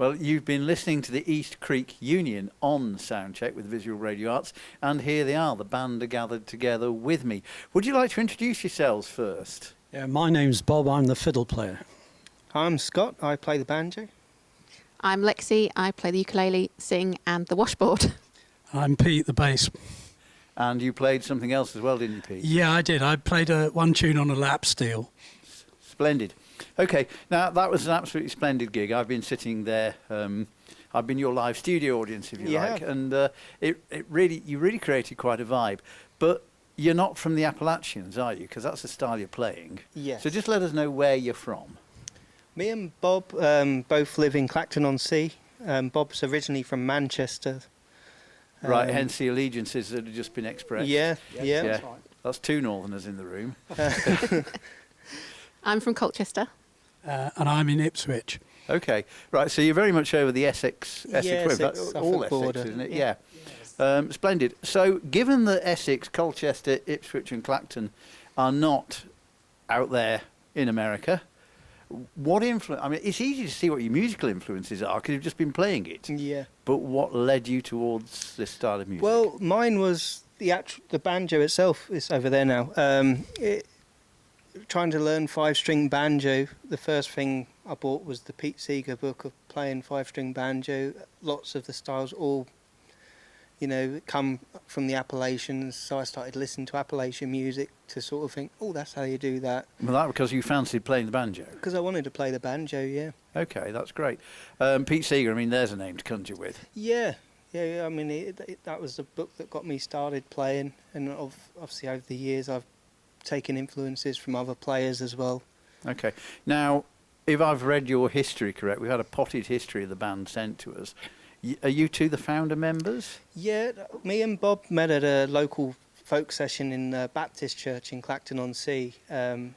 Well, you've been listening to the East Creek Union on Soundcheck with Visual Radio Arts, and here they are, the band are gathered together with me. Would you like to introduce yourselves first? Yeah, my name's Bob, I'm the fiddle player. I'm Scott, I play the banjo. I'm Lexy, I play the ukulele, sing and the washboard. I'm Pete, the bass. And you played something else as well, didn't you, Pete? Yeah, I did. I played one tune on a lap steel. Splendid. Okay, now that was an absolutely splendid gig. I've been sitting there. I've been your live studio audience, if you like, and you really created quite a vibe. But you're not from the Appalachians, are you? Because that's the style you're playing. Yes. So just let us know where you're from. Me and Bob both live in Clacton-on-Sea. Bob's originally from Manchester. Right, hence the allegiances that have just been expressed. Yeah. That's right. That's two Northerners in the room. I'm from Colchester. And I'm in Ipswich. Okay, right, so you're very much over the Essex way. Essex, All Essex, border. isn't it? Yeah. Splendid. So given that Essex, Colchester, Ipswich and Clacton are not out there in America, what influence? I mean, it's easy to see what your musical influences are because you've just been playing it. Yeah. But what led you towards this style of music? Well, mine was the banjo itself is over there now. Trying to learn 5-string banjo, the first thing I bought was the Pete Seeger book of playing 5-string banjo. Lots of the styles all, come from the Appalachians, so I started listening to Appalachian music to sort of think, oh, that's how you do that. Well, that because you fancied playing the banjo? Because I wanted to play the banjo, yeah. Okay, that's great. Pete Seeger, I mean, there's a name to conjure with. Yeah. I mean, that was the book that got me started playing, and obviously over the years I've taken influences from other players as well. Okay. Now, if I've read your history correct, we've had a potted history of the band sent to us. Are you two the founder members? Yeah, me and Bob met at a local folk session in a Baptist church in Clacton-on-Sea, and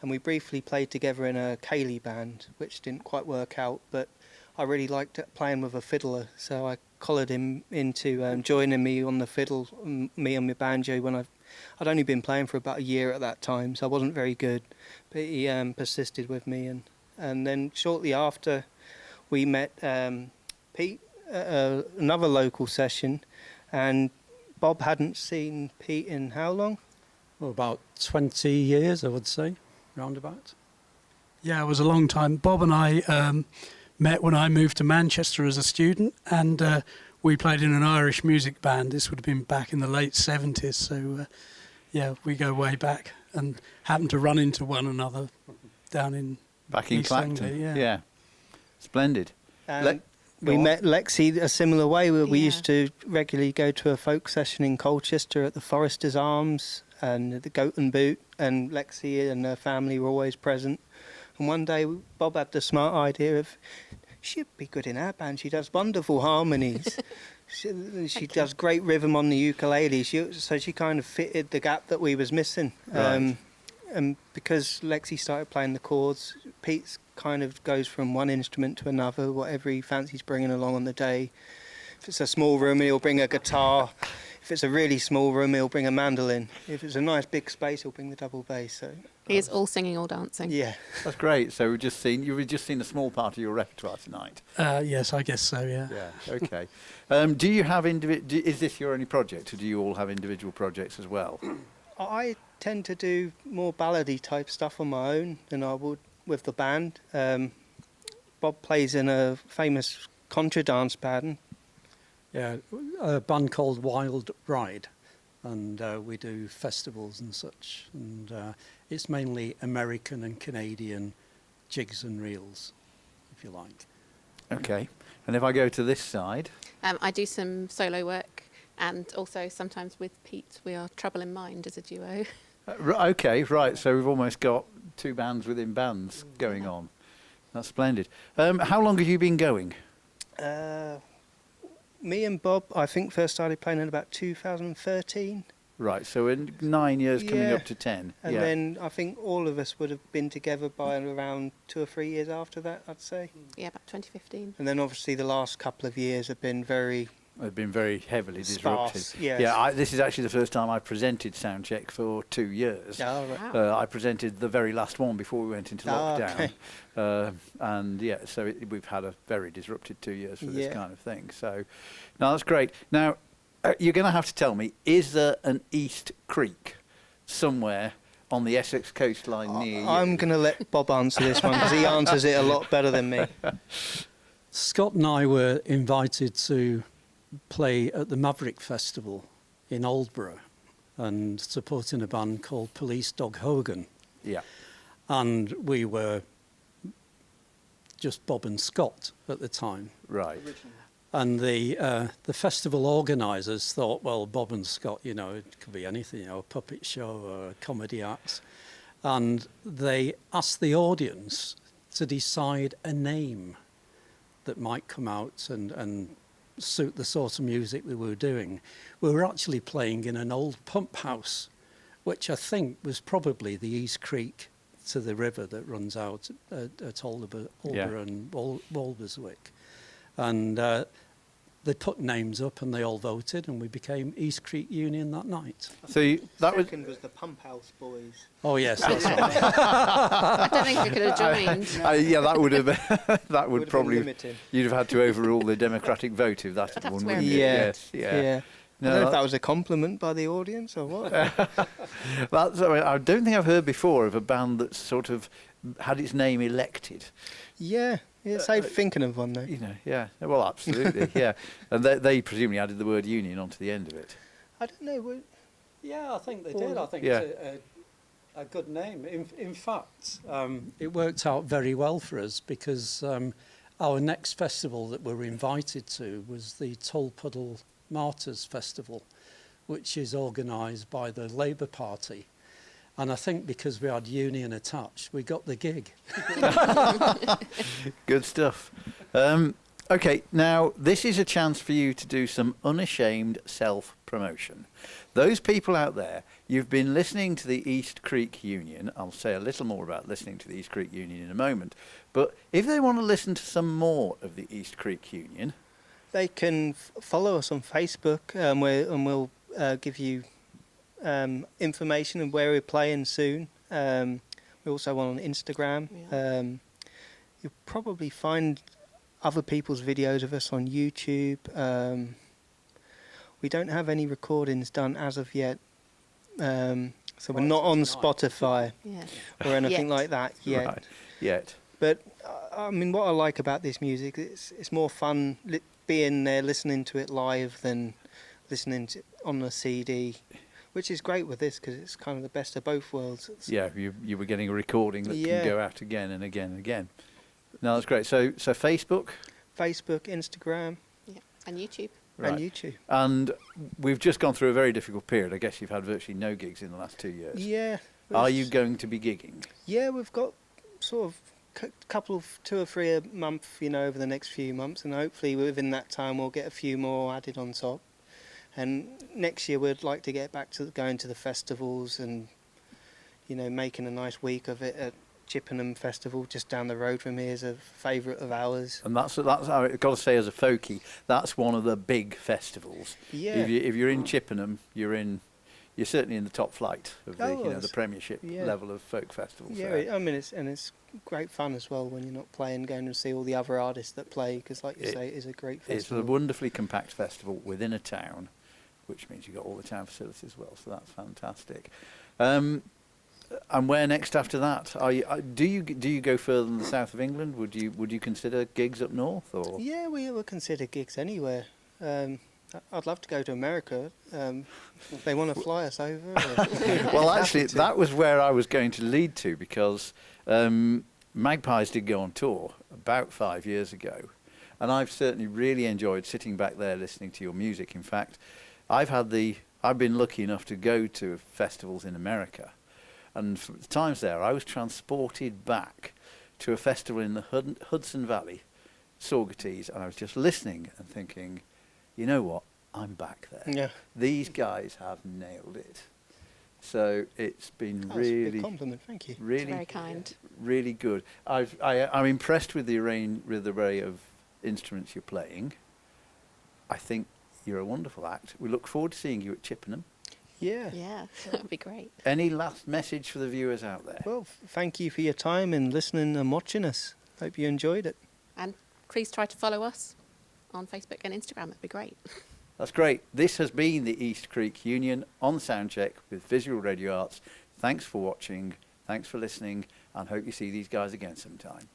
we briefly played together in a Cayley band, which didn't quite work out, but I really liked playing with a fiddler, so I collared him into joining me on the fiddle, me on my banjo, when I'd only been playing for about a year at that time, so I wasn't very good, but he persisted with me, and then shortly after we met Pete at another local session, and Bob hadn't seen Pete in how long? Well, about 20 years, I would say, roundabout. Yeah, it was a long time. Bob and I met when I moved to Manchester as a student, and we played in an Irish music band. This would have been back in the late 70s, so we go way back and happened to run into one another down in back in East Clacton. Anglia, Yeah. Splendid. We met Lexy a similar way, where we used to regularly go to a folk session in Colchester at the Foresters Arms and the Goat and Boot, and Lexy and her family were always present. And one day Bob had the smart idea of, she'd be good in our band, she does wonderful harmonies. She does great rhythm on the ukulele, so she kind of fitted the gap that we was missing. Right. And because Lexy started playing the chords, Pete's kind of goes from one instrument to another, whatever he fancies bringing along on the day. If it's a small room, he'll bring a guitar. If it's a really small room, he'll bring a mandolin. If it's a nice big space, he'll bring the double bass. So He is all singing, all dancing. yeah. That's great. So you've just seen a small part of your repertoire tonight. Yes, I guess so, yeah. Yeah. Okay. Do you have is this your only project, or do you all have individual projects as well? I tend to do more ballady type stuff on my own than I would with the band. Bob plays in a famous contra dance band. Yeah, a band called Wild Ride, and we do festivals and such, and it's mainly American and Canadian jigs and reels, if you like. Okay. And if I go to this side? I do some solo work, and also sometimes with Pete we are Trouble in Mind as a duo. Okay, right. So we've almost got two bands within bands going on. That's splendid. How long have you been going? Me and Bob, I think, first started playing in about 2013. Right, so in 9 years coming up to 10. And then I think all of us would have been together by around 2 or 3 years after that, I'd say. Yeah, about 2015. And then obviously the last couple of years have been very They've been very heavily disrupted. Sparse, yes. Yeah, this is actually the first time I presented Soundcheck for 2 years. Oh, right. Wow. I presented the very last one before we went into lockdown. Okay. And yeah, so we've had a very disrupted 2 years for this Yeah. kind of thing. So, no, that's great. Now, you're going to have to tell me, is there an East Creek somewhere on the Essex coastline near you? I'm going to let Bob answer this one because he answers it a lot better than me. Scott and I were invited to play at the Maverick Festival in Aldborough and supporting a band called Police Dog Hogan. Yeah. And we were just Bob and Scott at the time. Right. And the festival organisers thought, well, Bob and Scott, you know, it could be anything, you know, a puppet show or a comedy act. And they asked the audience to decide a name that might come out and suit the sort of music we were doing. We were actually playing in an old pump house, which I think was probably the East Creek to the river that runs out at Aldborough and Walberswick. And they put names up and they all voted and we became East Creek Union that night. So that was... Second was the Pump House Boys. Oh yes, that's right. I don't think I could have joined. yeah, that would have that would Would have probably been limited. you'd have had to overrule the democratic vote if that I'd had have won, to wear wouldn't a you? Yeah. Yes, yeah. I don't know if that was a compliment by the audience or what. I don't think I've heard before of a band that sort of had its name elected. Yeah, saved thinking of one though. You know, yeah. Well, absolutely, yeah. And they presumably added the word union onto the end of it. I don't know. Yeah, I think they Or- did. I think Yeah. it's a good name. In fact, it worked out very well for us because our next festival that we were invited to was the Tulpuddle Martyrs Festival, which is organised by the Labour Party. And I think because we had union attached, we got the gig. Good stuff. Okay, now this is a chance for you to do some unashamed self-promotion. Those people out there, you've been listening to the East Creek Union. I'll say a little more about listening to the East Creek Union in a moment. But if they want to listen to some more of the East Creek Union... They can follow us on Facebook and we'll give you information of where we're playing soon. We're also on Instagram. Yeah. You'll probably find other people's videos of us on YouTube. We don't have any recordings done as of yet. So we're not on Spotify Yeah. or anything Yet. like that yet. Right, yet. But I mean, what I like about this music, it's more fun being there, listening to it live than listening to on a CD, which is great with this because it's kind of the best of both worlds. Yeah, you were getting a recording that Yeah. can go out again and again and again. No, that's great. So Facebook, Facebook, Instagram, Yeah. And YouTube. right. and YouTube. And we've just gone through a very difficult period. I guess you've had virtually no gigs in the last 2 years. Yeah. Are you going to be gigging? Yeah, we've got sort of couple of 2 or 3 a month, you know, over the next few months, and hopefully within that time we'll get a few more added on top. And next year we'd like to get back to going to the festivals and, you know, making a nice week of it at Chippenham Festival just down the road from here is a favourite of ours. And that's I've got to say, as a folkie, that's one of the big festivals. Yeah. If you're in Chippenham, you're certainly in the top flight of the, Oh, the Premiership yeah. level of folk festivals. Yeah, there. I mean, it's great fun as well when you're not playing, going to see all the other artists that play, because like you say, it is a great It's a festival. wonderfully compact festival within a town, which means you've got all the town facilities as well, so that's fantastic. And where next after that? Do you go further than the south of England? Would you consider gigs up north, or? Yeah, we will consider gigs anywhere. I'd love to go to America. If they want to fly us over. Well, actually, that was where I was going to lead to, because Magpies did go on tour about 5 years ago, and I've certainly really enjoyed sitting back there listening to your music. In fact, I've been lucky enough to go to festivals in America, and for the times there, I was transported back to a festival in the Hudson Valley, Saugerties, and I was just listening and thinking, you know what, I'm back there. Yeah. These guys have nailed it. So it's been That's a really, big compliment. Thank you. really, Very kind. really good. I'm impressed with the array of instruments you're playing. I think you're a wonderful act. We look forward to seeing you at Chippenham. Yeah. Yeah, that'd be great. Any last message for the viewers out there? Well, thank you for your time and listening and watching us. Hope you enjoyed it. And please try to follow us on Facebook and Instagram. That'd be great. That's great. This has been the East Creek Union on Soundcheck with Visual Radio Arts. Thanks for watching. Thanks for listening. And hope you see these guys again sometime.